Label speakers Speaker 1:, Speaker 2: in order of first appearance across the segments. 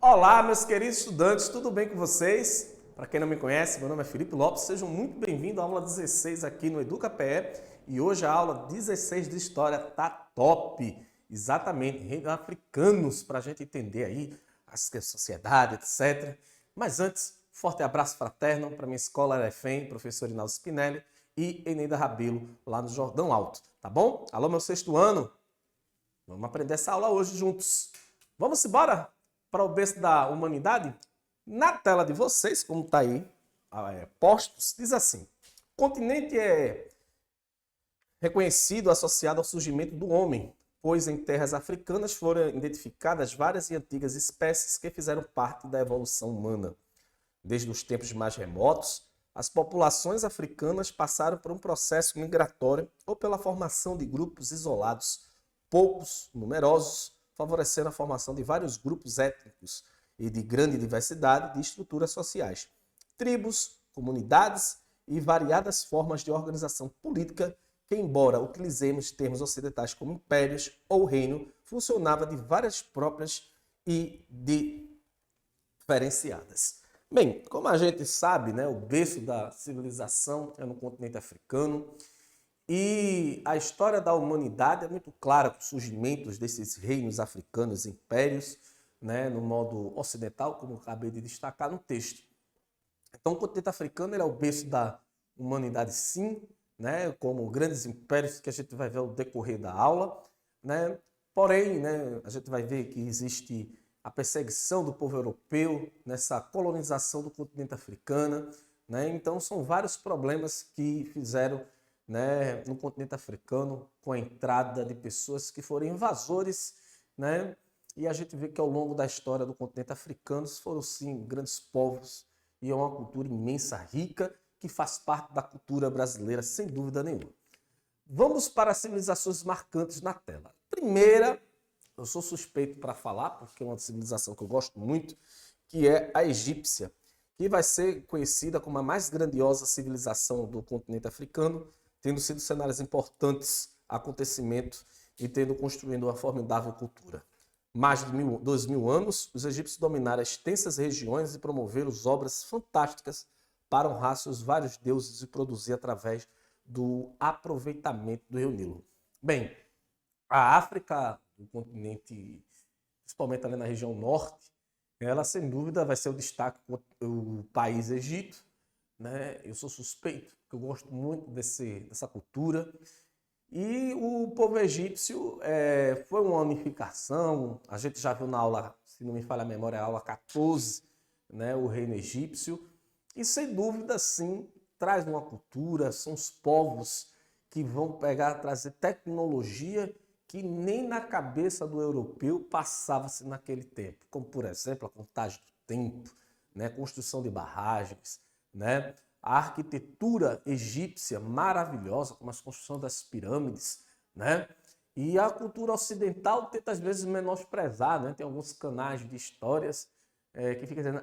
Speaker 1: Olá, meus queridos estudantes, tudo bem com vocês? Para quem não me conhece, meu nome é Felipe Lopes, sejam muito bem-vindos à aula 16 aqui no EducaPE e hoje a aula 16 de História tá top! Exatamente, reinos africanos, para a gente entender aí a sociedade, etc. Mas antes, forte abraço fraterno para minha escola Arefem, professor Inaldo Spinelli e Eneida Rabelo, lá no Jordão Alto, tá bom? Alô, meu sexto ano, vamos aprender essa aula hoje juntos. Vamos embora para o berço da humanidade? Na tela de vocês, como está aí, postos, diz assim: o continente é reconhecido, associado ao surgimento do homem, pois em terras africanas foram identificadas várias e antigas espécies que fizeram parte da evolução humana. Desde os tempos mais remotos, as populações africanas passaram por um processo migratório ou pela formação de grupos isolados, poucos, numerosos, favorecendo a formação de vários grupos étnicos e de grande diversidade de estruturas sociais, tribos, comunidades e variadas formas de organização política que, embora utilizemos termos ocidentais como impérios ou reino, funcionava de várias próprias e diferenciadas. Bem, como a gente sabe, né, o berço da civilização é no continente africano e a história da humanidade é muito clara com os surgimentos desses reinos africanos, impérios, né, no modo ocidental, como acabei de destacar no texto. Então, o continente africano é o berço da humanidade, sim, né, como grandes impérios que a gente vai ver ao decorrer da aula, né? Porém, né, a gente vai ver que existe a perseguição do povo europeu nessa colonização do continente africano, né? Então, são vários problemas que fizeram, né, no continente africano com a entrada de pessoas que foram invasores, né? E a gente vê que ao longo da história do continente africano foram, sim, grandes povos e é uma cultura imensa, rica, que faz parte da cultura brasileira, sem dúvida nenhuma. Vamos para as civilizações marcantes na tela. Primeira, eu sou suspeito para falar, porque é uma civilização que eu gosto muito, que é a egípcia, que vai ser conhecida como a mais grandiosa civilização do continente africano, tendo sido cenários importantes, acontecimentos e tendo construído uma formidável cultura. Mais de 2.000 anos, os egípcios dominaram extensas regiões e promoveram obras fantásticas para honrar seus vários deuses e produzir através do aproveitamento do Rio Nilo. Bem, a África, o continente, principalmente ali na região norte, ela sem dúvida vai ser o destaque, o país Egito, né? Eu sou suspeito, porque eu gosto muito dessa cultura. E o povo egípcio foi uma unificação, a gente já viu na aula, se não me falha a memória, a aula 14, né, o reino egípcio, e sem dúvida, sim, traz uma cultura, são os povos que vão trazer tecnologia que nem na cabeça do europeu passava-se naquele tempo, como, por exemplo, a contagem do tempo, né, construção de barragens, né, a arquitetura egípcia maravilhosa, como a construção das pirâmides, né? E a cultura ocidental tenta às vezes menosprezar, né? Tem alguns canais de histórias que ficam dizendo,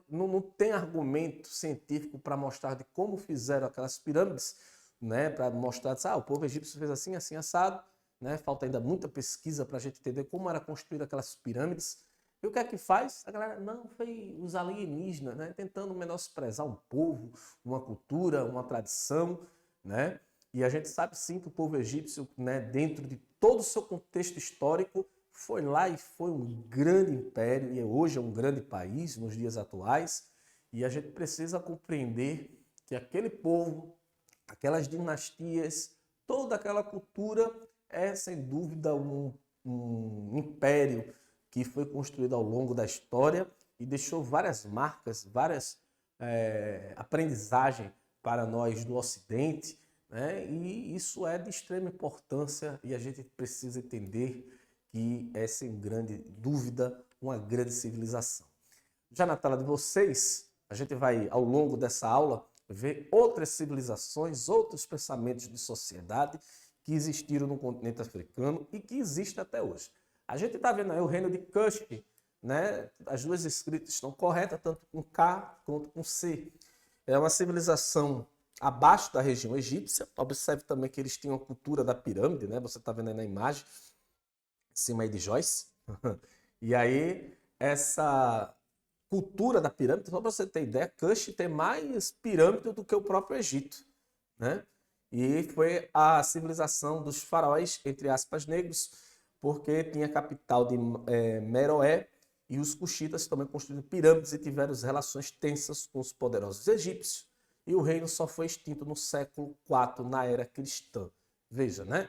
Speaker 1: não tem argumento científico para mostrar de como fizeram aquelas pirâmides, né? Para mostrar, o povo egípcio fez assim, assim, assado, né? Falta ainda muita pesquisa para a gente entender como era construída aquelas pirâmides. E o que é que faz? A galera, não, foi os alienígenas, né? Tentando menosprezar um povo, uma cultura, uma tradição, né? E a gente sabe sim que o povo egípcio, né, dentro de todo o seu contexto histórico, foi lá e foi um grande império, e hoje é um grande país nos dias atuais, e a gente precisa compreender que aquele povo, aquelas dinastias, toda aquela cultura é, sem dúvida, um império que foi construído ao longo da história e deixou várias marcas, várias aprendizagens para nós do Ocidente, né? E isso é de extrema importância e a gente precisa entender que é, sem grande dúvida, uma grande civilização. Já na tela de vocês, a gente vai, ao longo dessa aula, ver outras civilizações, outros pensamentos de sociedade que existiram no continente africano e que existem até hoje. A gente está vendo aí o reino de Kush, né? As duas escritas estão corretas, tanto com K quanto com C. É uma civilização abaixo da região egípcia. Observe também que eles tinham a cultura da pirâmide, né? Você está vendo aí na imagem, em cima aí de Joyce. E aí essa cultura da pirâmide, só para você ter ideia, Kush tem mais pirâmide do que o próprio Egito, né? E foi a civilização dos faraós, entre aspas, negros, porque tinha a capital de Meroé, e os cuxitas também construíram pirâmides e tiveram relações tensas com os poderosos egípcios, e o reino só foi extinto no século IV, na era cristã. Veja, né?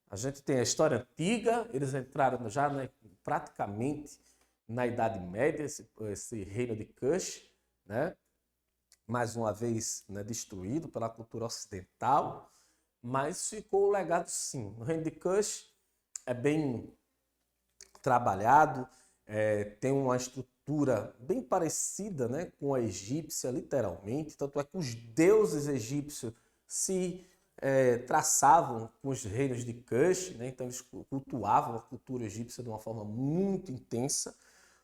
Speaker 1: A gente tem a história antiga, eles entraram já, né, praticamente na Idade Média, esse reino de Kush, né? Mais uma vez, né, destruído pela cultura ocidental, mas ficou o legado sim. O reino de Kush é bem trabalhado, tem uma estrutura bem parecida, né, com a egípcia, literalmente, tanto é que os deuses egípcios se traçavam com os reinos de Kush, né, então eles cultuavam a cultura egípcia de uma forma muito intensa.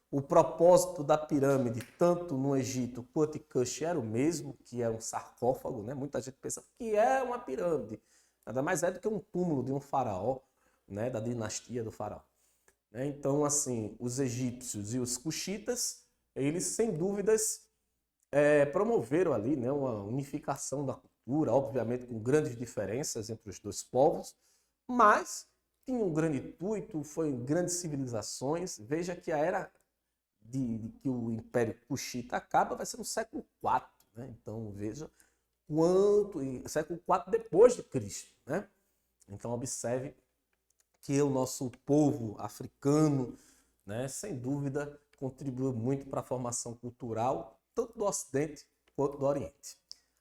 Speaker 1: O propósito da pirâmide, tanto no Egito quanto em Kush, era o mesmo, que é um sarcófago, né? Muita gente pensa que é uma pirâmide. Nada mais é do que um túmulo de um faraó, né? Da dinastia do faraó. Então, assim, os egípcios e os cuxitas, eles, sem dúvidas, promoveram ali, né, uma unificação da cultura, obviamente com grandes diferenças entre os dois povos, mas tinha um grande intuito, foi grandes civilizações. Veja que a era que o Império Cuxita acaba vai ser no século IV, né? Então veja quanto século IV depois de Cristo, né? Então observe que o nosso povo africano, né, sem dúvida contribuiu muito para a formação cultural tanto do Ocidente quanto do Oriente.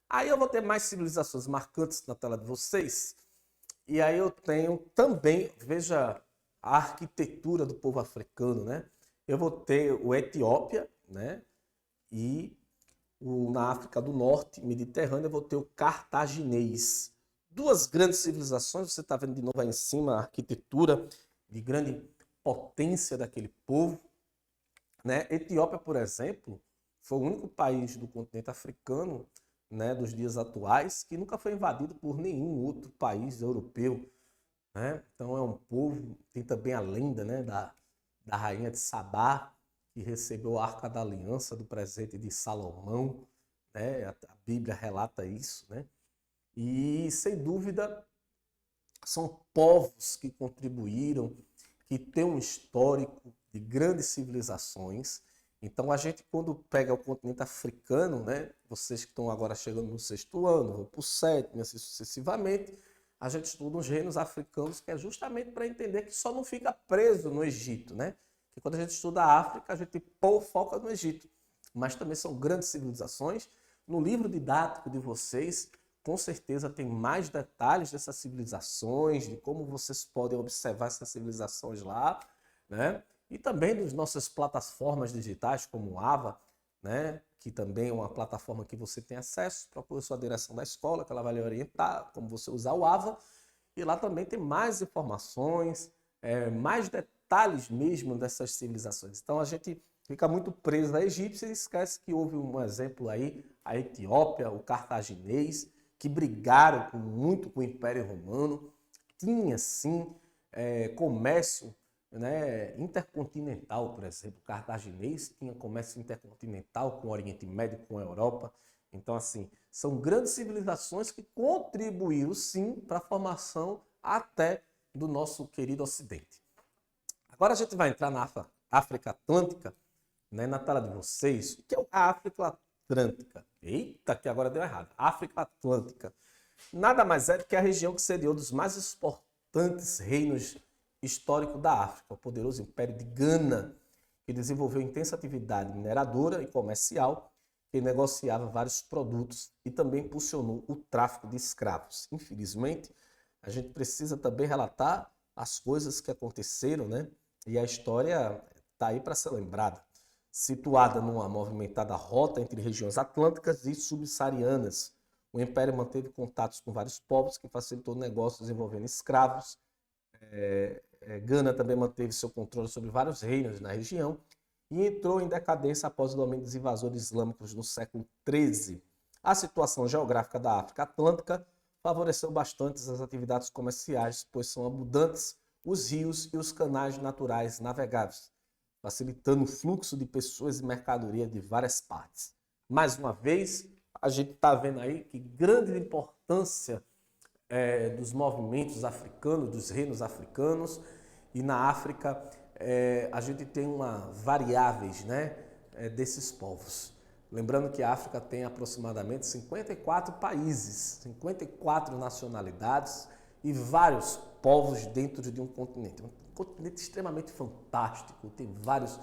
Speaker 1: Aí eu vou ter mais civilizações marcantes na tela de vocês. E aí eu tenho também, veja a arquitetura do povo africano, né? Eu vou ter o Etiópia, né? E na África do Norte, Mediterrânea, eu vou ter o cartaginês. Duas grandes civilizações, você está vendo de novo aí em cima a arquitetura de grande potência daquele povo, né? Etiópia, por exemplo, foi o único país do continente africano, né, dos dias atuais, que nunca foi invadido por nenhum outro país europeu, né? Então é um povo, tem também a lenda, né, da rainha de Sabá, que recebeu a Arca da Aliança do presente de Salomão, né? A Bíblia relata isso, né? E, sem dúvida, são povos que contribuíram, que têm um histórico de grandes civilizações. Então, a gente, quando pega o continente africano, né, vocês que estão agora chegando no 6º ano, vão para o 7º, assim sucessivamente, a gente estuda os reinos africanos, que é justamente para entender que só não fica preso no Egito, né? Que quando a gente estuda a África, a gente foca no Egito. Mas também são grandes civilizações. No livro didático de vocês, com certeza tem mais detalhes dessas civilizações, de como vocês podem observar essas civilizações lá, né? E também nas nossas plataformas digitais, como o AVA, né? Que também é uma plataforma que você tem acesso, procura sua direção da escola, que ela vai lhe orientar como você usar o AVA. E lá também tem mais informações, mais detalhes mesmo dessas civilizações. Então a gente fica muito preso à egípcia e esquece que houve um exemplo aí, a Etiópia, o cartaginês, que brigaram muito com o Império Romano. Tinha sim comércio, né, intercontinental, por exemplo. O cartaginês tinha comércio intercontinental com o Oriente Médio, com a Europa. Então, assim, são grandes civilizações que contribuíram, sim, para a formação até do nosso querido Ocidente. Agora a gente vai entrar na África Atlântica, né, na tela de vocês. O que é a África Atlântica? Eita, que agora deu errado. África Atlântica. Nada mais é do que a região que sediou dos mais importantes reinos históricos da África, o poderoso Império de Gana, que desenvolveu intensa atividade mineradora e comercial, que negociava vários produtos e também impulsionou o tráfico de escravos. Infelizmente, a gente precisa também relatar as coisas que aconteceram, né? E a história está aí para ser lembrada. Situada numa movimentada rota entre regiões atlânticas e subsaarianas, o Império manteve contatos com vários povos, que facilitou negócios envolvendo escravos. Gana também manteve seu controle sobre vários reinos na região e entrou em decadência após o domínio dos invasores islâmicos no século XIII. A situação geográfica da África Atlântica favoreceu bastante as atividades comerciais, pois são abundantes os rios e os canais naturais navegáveis, facilitando o fluxo de pessoas e mercadoria de várias partes. Mais uma vez, a gente está vendo aí que grande importância dos movimentos africanos, dos reinos africanos, e na África a gente tem variáveis, né, desses povos. Lembrando que a África tem aproximadamente 54 países, 54 nacionalidades e vários povos dentro de um continente. Um continente extremamente fantástico, tem vários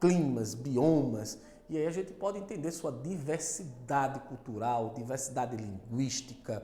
Speaker 1: climas, biomas, e aí a gente pode entender sua diversidade cultural, diversidade linguística,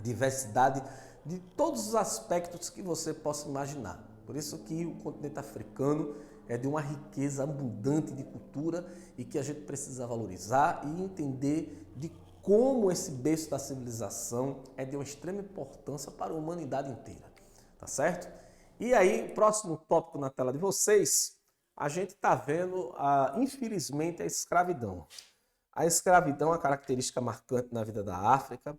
Speaker 1: diversidade de todos os aspectos que você possa imaginar. Por isso que o continente africano é de uma riqueza abundante de cultura e que a gente precisa valorizar e entender de como esse berço da civilização é de uma extrema importância para a humanidade inteira, tá certo? E aí, próximo tópico na tela de vocês, a gente está vendo, infelizmente, a escravidão. A escravidão é uma característica marcante na vida da África,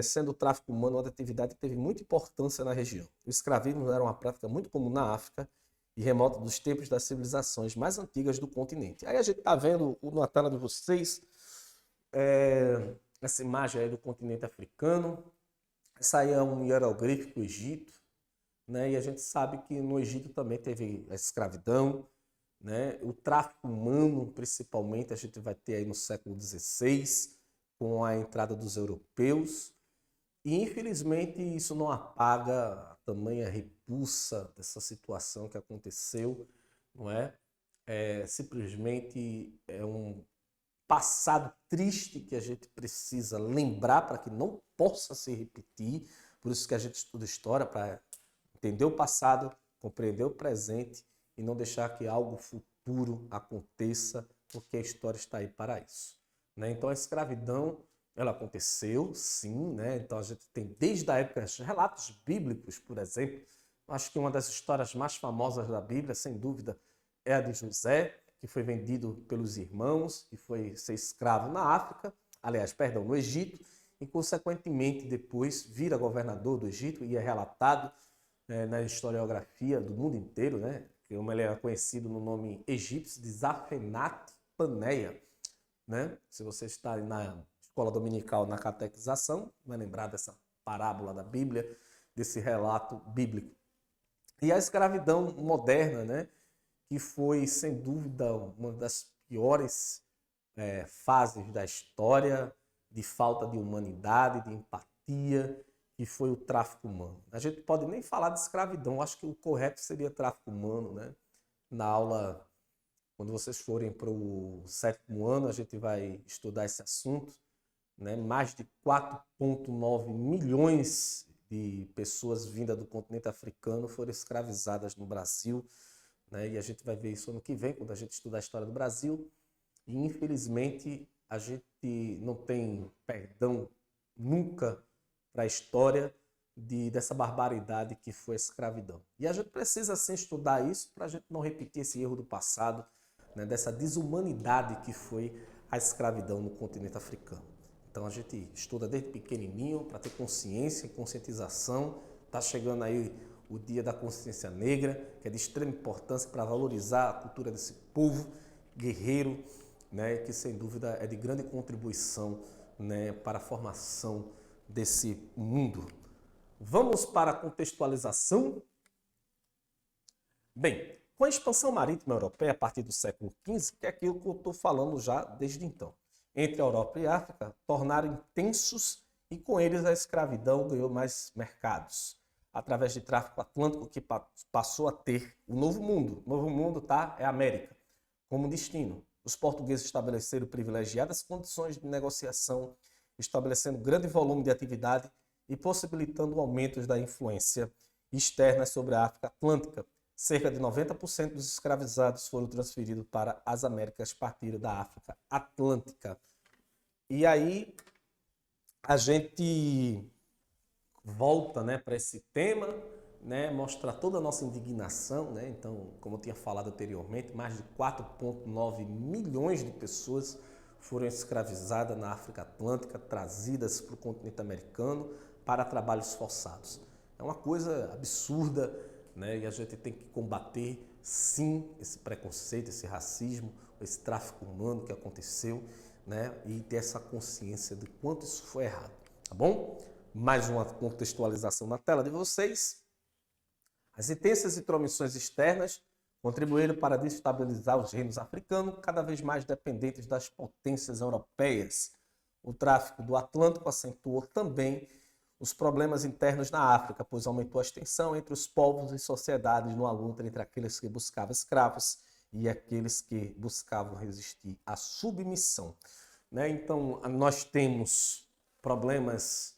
Speaker 1: sendo o tráfico humano uma atividade que teve muita importância na região. O escravismo era uma prática muito comum na África e remota dos tempos das civilizações mais antigas do continente. Aí a gente está vendo na tela de vocês essa imagem aí do continente africano. Essa aí é um hieroglífico do Egito, né? E a gente sabe que no Egito também teve a escravidão, né? O tráfico humano, principalmente, a gente vai ter aí no século XVI, com a entrada dos europeus. E, infelizmente, isso não apaga a tamanha repulsa dessa situação que aconteceu, não é? Simplesmente é um passado triste que a gente precisa lembrar para que não possa se repetir. Por isso que a gente estuda história, para entender o passado, compreender o presente e não deixar que algo futuro aconteça, porque a história está aí para isso, né? Então a escravidão, ela aconteceu, sim, né? Então a gente tem desde a época relatos bíblicos, por exemplo. Acho que uma das histórias mais famosas da Bíblia, sem dúvida, é a de José, que foi vendido pelos irmãos e foi ser escravo na África, no Egito, e consequentemente depois vira governador do Egito e é relatado na historiografia do mundo inteiro, né? Como ele era conhecido no nome egípcio de Zafenat-Paneia, né? Se você está na escola dominical, na catequização, vai lembrar dessa parábola da Bíblia, desse relato bíblico. E a escravidão moderna, né? Que foi, sem dúvida, uma das piores fases da história, de falta de humanidade, de empatia, que foi o tráfico humano. A gente pode nem falar de escravidão, acho que o correto seria tráfico humano, né? Na aula, quando vocês forem para o 7º ano, a gente vai estudar esse assunto, né? Mais de 4,9 milhões de pessoas vindas do continente africano foram escravizadas no Brasil, né? E a gente vai ver isso ano que vem, quando a gente estudar a história do Brasil. E, infelizmente, a gente não tem perdão nunca para a história dessa barbaridade que foi a escravidão. E a gente precisa, sim, estudar isso para a gente não repetir esse erro do passado, né? Dessa desumanidade que foi a escravidão no continente africano. Então a gente estuda desde pequenininho para ter consciência e conscientização. Está chegando aí o Dia da Consciência Negra, que é de extrema importância para valorizar a cultura desse povo guerreiro, né, que sem dúvida é de grande contribuição, né, para a formação desse mundo. Vamos para a contextualização? Bem, com a expansão marítima europeia a partir do século XV, que é aquilo que eu estou falando já desde então, entre a Europa e a África, tornaram intensos e com eles a escravidão ganhou mais mercados, através de tráfico atlântico que passou a ter o Novo Mundo. O Novo Mundo, tá? É a América como destino. Os portugueses estabeleceram privilegiadas condições de negociação, estabelecendo grande volume de atividade e possibilitando aumentos da influência externa sobre a África Atlântica. Cerca de 90% dos escravizados foram transferidos para as Américas a partir da África Atlântica. E aí a gente volta, né, para esse tema, né, mostrar toda a nossa indignação, né? Então, como eu tinha falado anteriormente, mais de 4,9 milhões de pessoas foram escravizadas na África Atlântica, trazidas para o continente americano para trabalhos forçados. É uma coisa absurda, né? E a gente tem que combater sim, esse preconceito, esse racismo, esse tráfico humano que aconteceu, né? E ter essa consciência de quanto isso foi errado, tá bom? Mais uma contextualização na tela de vocês. As intensas intromissões externas contribuíram para destabilizar os reinos africanos, cada vez mais dependentes das potências europeias. O tráfico do Atlântico acentuou também os problemas internos na África, pois aumentou a tensão entre os povos e sociedades numa luta entre aqueles que buscavam escravos e aqueles que buscavam resistir à submissão. Né? Então, nós temos problemas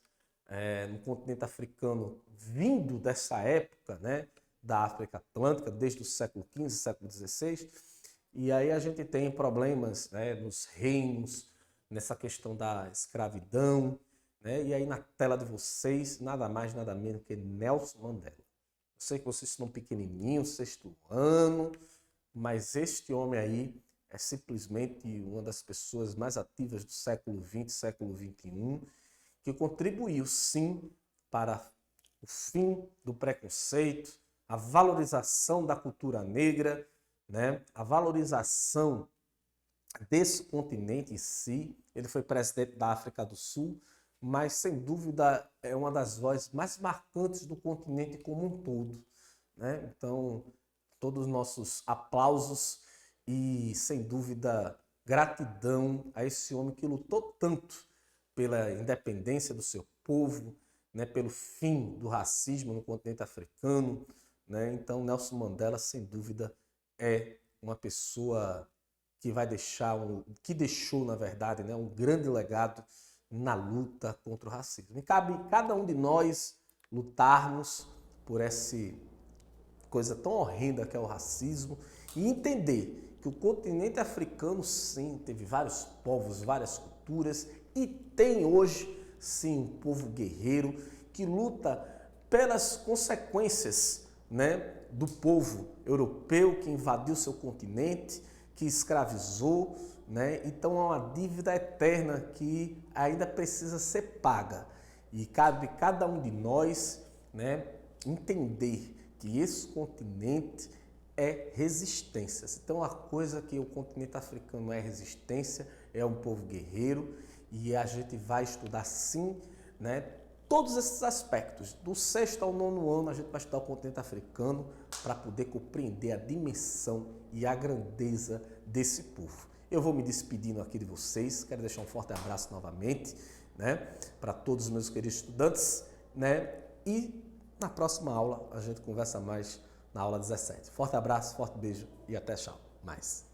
Speaker 1: no continente africano vindo dessa época, né, da África Atlântica, desde o século XV, século XVI, e aí a gente tem problemas, né, nos reinos, nessa questão da escravidão, né, e aí na tela de vocês, nada mais, nada menos que Nelson Mandela. Eu sei que vocês estão pequenininhos, sexto ano, mas este homem aí é simplesmente uma das pessoas mais ativas do século XX, século XXI, que contribuiu, sim, para o fim do preconceito, a valorização da cultura negra, né? A valorização desse continente em si. Ele foi presidente da África do Sul, mas, sem dúvida, é uma das vozes mais marcantes do continente como um todo, né? Então, todos os nossos aplausos e, sem dúvida, gratidão a esse homem que lutou tanto pela independência do seu povo, né, pelo fim do racismo no continente africano, né? Então, Nelson Mandela, sem dúvida, é uma pessoa que vai deixar, que deixou, na verdade, né, um grande legado na luta contra o racismo. E cabe cada um de nós lutarmos por essa coisa tão horrenda que é o racismo e entender que o continente africano, sim, teve vários povos, várias culturas e tem hoje, sim, um povo guerreiro que luta pelas consequências, né, do povo europeu que invadiu seu continente, que escravizou, né? Então é uma dívida eterna que ainda precisa ser paga. E cabe cada um de nós, né, entender que esse continente é resistência. Então, a coisa que o continente africano é resistência, é um povo guerreiro, e a gente vai estudar, sim, né, todos esses aspectos. Do sexto ao nono ano, a gente vai estudar o continente africano para poder compreender a dimensão e a grandeza desse povo. Eu vou me despedindo aqui de vocês, quero deixar um forte abraço novamente, né, para todos os meus queridos estudantes, né, e na próxima aula a gente conversa mais na aula 17. Forte abraço, forte beijo e até tchau. Mais.